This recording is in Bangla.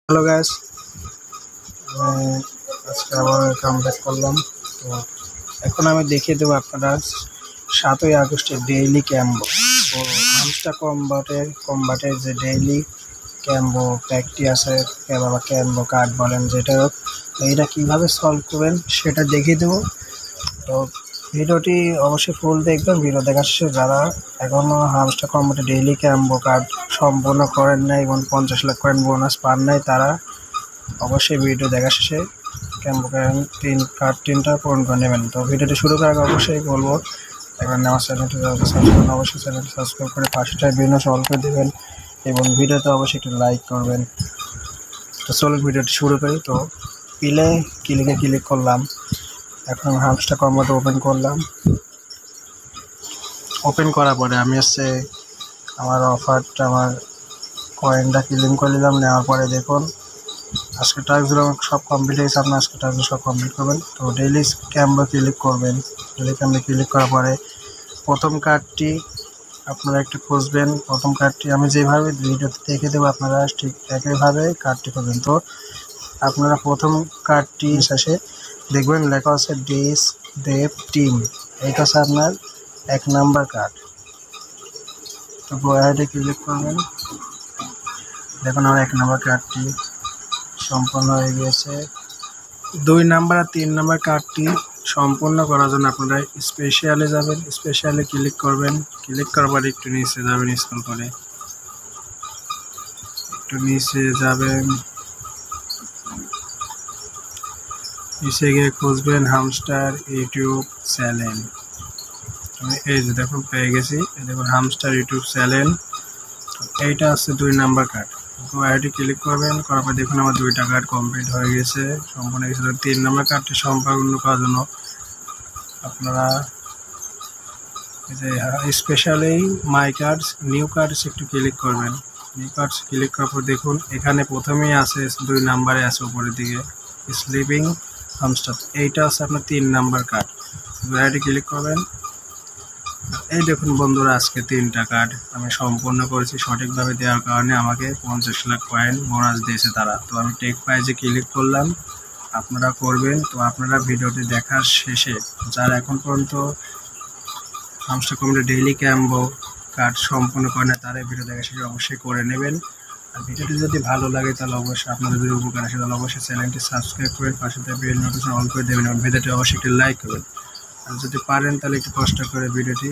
হ্যালো গাইস, আমি আজকে আবার কামব্যাক করলাম। তো এখন আমি দেখিয়ে দেবো আপনারা 7ই আগস্টের ডেইলি ক্যাম্বো। তো হামস্টার কম্বাটের যে ডেইলি ক্যাম্বো প্যাকটি আছে বা ক্যাম্বো কার্ড বলেন যেটা হোক, তো এটা কীভাবে সলভ করবেন সেটা দেখিয়ে দেবো। তো ভিডিওটি অবশ্যই ফুল দেখবেন। ভিডিও দেখার শেষে যারা এখনও হামস্টার কম্বাটে ডেইলি ক্যাম্বো কার্ড সম্পূর্ণ করেন নাই এবং 50 লাখ কয়েন বোনাস পান নাই, তারা অবশ্যই ভিডিও দেখা শেষে ক্যাম্বো তিনটা পূরণ করে নেবেন। তো ভিডিওটি শুরু করার আগে অবশ্যই বলবো, এখন আমার চ্যানেলটি সাবস্ক্রাইব করুন, অবশ্যই চ্যানেলটি সাবস্ক্রাইব করে পাশেটায় বিভিন্ন সলভ করে দেবেন এবং ভিডিওতে অবশ্যই একটু লাইক করবেন। তো চলুন ভিডিওটি শুরু করি। তো ক্লিক করলাম। এখন হামস্টার কম্বাট ওপেন করলাম। ওপেন করার পরে আমি আমার অফারটা আমার কয়েনটা ক্লেম করে নিলাম। নেওয়ার পরে দেখুন আজকে টাস্কগুলো সব কমপ্লিট হয়েছে। আপনার আজকে টাস্কগুলো সব কমপ্লিট করবেন। তো ডেইলি ক্যাম্বো ক্লিক করবেন। ডেইলি ক্যাম্বো ক্লিক করার পরে প্রথম কার্ডটি আপনারা একটু খুঁজবেন। প্রথম কার্ডটি আমি যেভাবে ভিডিওতে দেখে দেবো আপনারা ঠিক একইভাবে কার্ডটি করবেন। তো আপনারা প্রথম কার্ডটি শেষে দেখবেন লেখা আছে ডেভ টিম, এটা হচ্ছে আপনার 1 নাম্বার কার্ড। তো গোয়াহাটি ক্লিক করবেন। দেখুন আমার 1 নাম্বার কার্ডটি সম্পন্ন হয়ে গিয়েছে। 2 নাম্বার আর 3 নাম্বার কার্ডটি সম্পূর্ণ করার জন্য আপনারা স্পেশালে যাবেন। স্পেশালে ক্লিক করবেন। ক্লিক করার পরে একটু নিচে যাবেন, স্ক্রল করে একটু নিচে যাবেন। নিচে গিয়ে খুঁজবেন হামস্টার ইউটিউব চ্যানেল। এই যে দেখুন পেয়ে গেছি। দেখুন হামস্টার ইউটিউব চ্যানেল, এইটা আছে 2 নাম্বার কার্ড। তো আইডি ক্লিক করবেন। করার পর দেখুন আমার 2টা কার্ড কমপ্লিট হয়ে গেছে, সম্পূর্ণ হয়ে গেছে। 3 নাম্বার কার্ডটি সম্পূর্ণ করার জন্য আপনারা এই যে স্পেশালি মাই কার্ডস নিউ কার্ডস একটু ক্লিক করবেন। নিউ কার্ডস ক্লিক করার পর দেখুন এখানে প্রথমেই আছে 2 নাম্বারে আছে উপরের দিকে স্লিপিং হামস্টার, এইটা আছে আপনার 3 নাম্বার কার্ড। আইডি ক্লিক করবেন। এই দেখুন বন্ধুরা, আজকে 3টা কার্ড আমি সম্পূর্ণ করেছি। সঠিকভাবে দেওয়ার কারণে আমাকে 50 লাখ কয়েন বোনাস দিয়েছে তারা। তো আমি টেক প্রাইজে ক্লিক করলাম, আপনারা করবেন। তো আপনারা ভিডিওটি দেখার শেষে যারা এখন পর্যন্ত হামস্টার কম্বাটে ডেইলি ক্যাম্বো কার্ড সম্পূর্ণ করে না, তারা ভিডিও দেখার শেষে অবশ্যই করে নেবেন। আর ভিডিওটি যদি ভালো লাগে তাহলে অবশ্যই আপনাদের যদি উপকার আসে তাহলে অবশ্যই চ্যানেলটি সাবস্ক্রাইব করে পাশে বেল নোটিফিকেশন অন করে দেবেন এবং ভিডিওটি অবশ্যই একটি লাইক করবেন। আর যদি পারেন তাহলে একটু কষ্ট করে ভিডিওটি